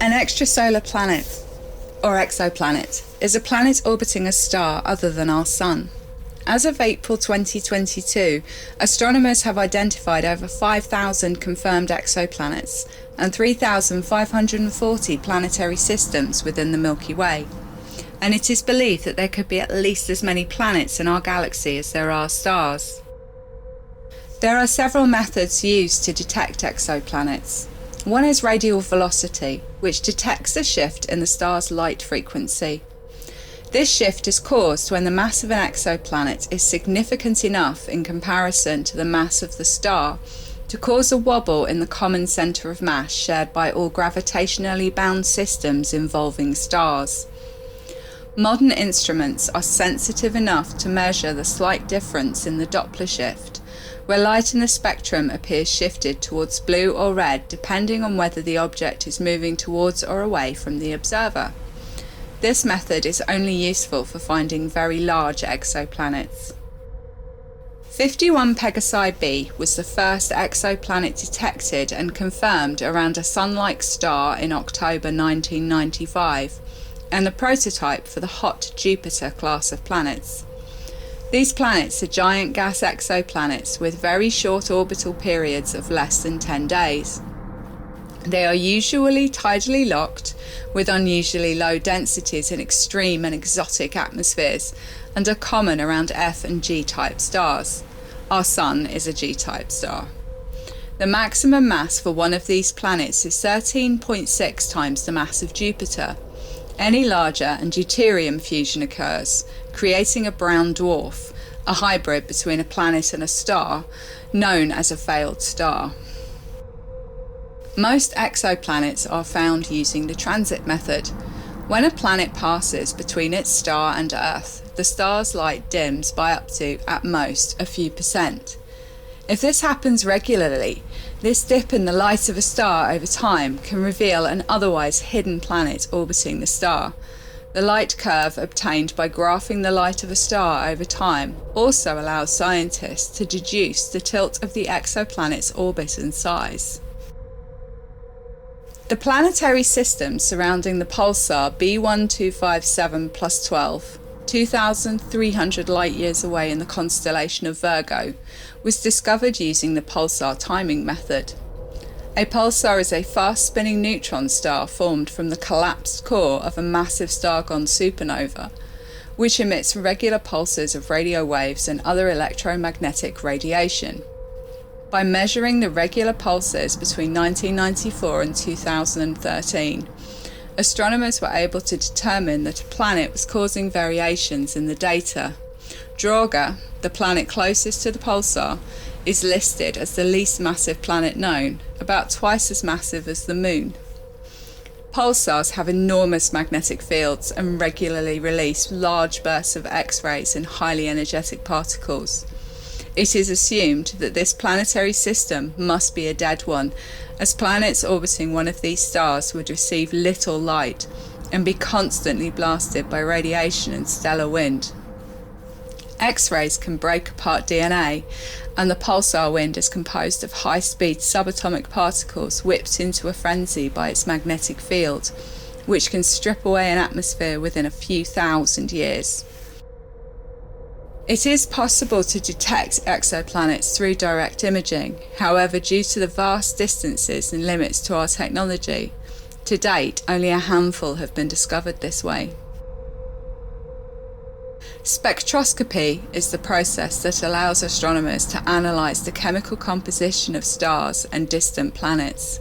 An extrasolar planet, or exoplanet, is a planet orbiting a star other than our Sun. As of April 2022, astronomers have identified over 5,000 confirmed exoplanets and 3,540 planetary systems within the Milky Way. And it is believed that there could be at least as many planets in our galaxy as there are stars. There are several methods used to detect exoplanets. One is radial velocity, which detects a shift in the star's light frequency. This shift is caused when the mass of an exoplanet is significant enough in comparison to the mass of the star to cause a wobble in the common centre of mass shared by all gravitationally bound systems involving stars. Modern instruments are sensitive enough to measure the slight difference in the Doppler shift, where light in the spectrum appears shifted towards blue or red depending on whether the object is moving towards or away from the observer. This method is only useful for finding very large exoplanets. 51 Pegasi b was the first exoplanet detected and confirmed around a Sun-like star in October 1995, and the prototype for the hot Jupiter class of planets. These planets are giant gas exoplanets with very short orbital periods of less than 10 days. They are usually tidally locked, with unusually low densities in extreme and exotic atmospheres, and are common around F and G-type stars. Our Sun is a G-type star. The maximum mass for one of these planets is 13.6 times the mass of Jupiter. Any larger and deuterium fusion occurs, creating a brown dwarf, a hybrid between a planet and a star, known as a failed star. Most exoplanets are found using the transit method. When a planet passes between its star and Earth, the star's light dims by up to, at most, a few percent. If this happens regularly, this dip in the light of a star over time can reveal an otherwise hidden planet orbiting the star. The light curve obtained by graphing the light of a star over time also allows scientists to deduce the tilt of the exoplanet's orbit and size. The planetary system surrounding the pulsar B1257+12, 2,300 light-years away in the constellation of Virgo, was discovered using the pulsar timing method. A pulsar is a fast-spinning neutron star formed from the collapsed core of a massive star-gone supernova, which emits regular pulses of radio waves and other electromagnetic radiation. By measuring the regular pulses between 1994 and 2013, astronomers were able to determine that a planet was causing variations in the data. Draugr, the planet closest to the pulsar, is listed as the least massive planet known, about twice as massive as the Moon. Pulsars have enormous magnetic fields and regularly release large bursts of X-rays and highly energetic particles. It is assumed that this planetary system must be a dead one, as planets orbiting one of these stars would receive little light and be constantly blasted by radiation and stellar wind. X-rays can break apart DNA, and the pulsar wind is composed of high-speed subatomic particles whipped into a frenzy by its magnetic field, which can strip away an atmosphere within a few thousand years. It is possible to detect exoplanets through direct imaging. However, due to the vast distances and limits to our technology, to date only a handful have been discovered this way. Spectroscopy is the process that allows astronomers to analyse the chemical composition of stars and distant planets.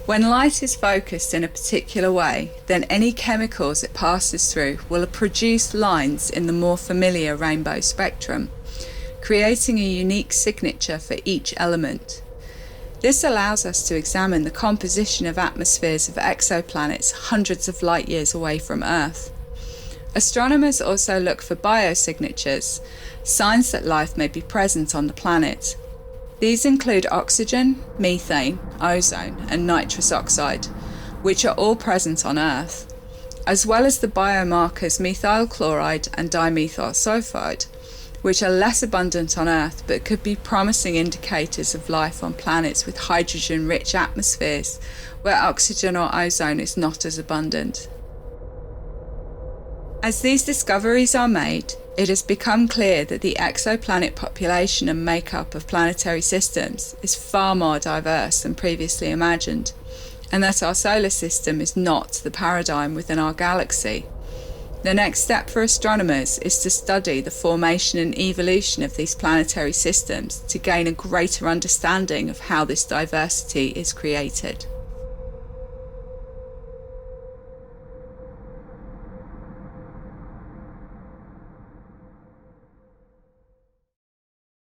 When light is focused in a particular way, then any chemicals it passes through will produce lines in the more familiar rainbow spectrum, creating a unique signature for each element. This allows us to examine the composition of atmospheres of exoplanets hundreds of light years away from Earth. Astronomers also look for biosignatures, signs that life may be present on the planet. These include oxygen, methane, ozone, and nitrous oxide, which are all present on Earth, as well as the biomarkers methyl chloride and dimethyl sulfide, which are less abundant on Earth but could be promising indicators of life on planets with hydrogen-rich atmospheres where oxygen or ozone is not as abundant. As these discoveries are made, it has become clear that the exoplanet population and makeup of planetary systems is far more diverse than previously imagined, and that our solar system is not the paradigm within our galaxy. The next step for astronomers is to study the formation and evolution of these planetary systems to gain a greater understanding of how this diversity is created.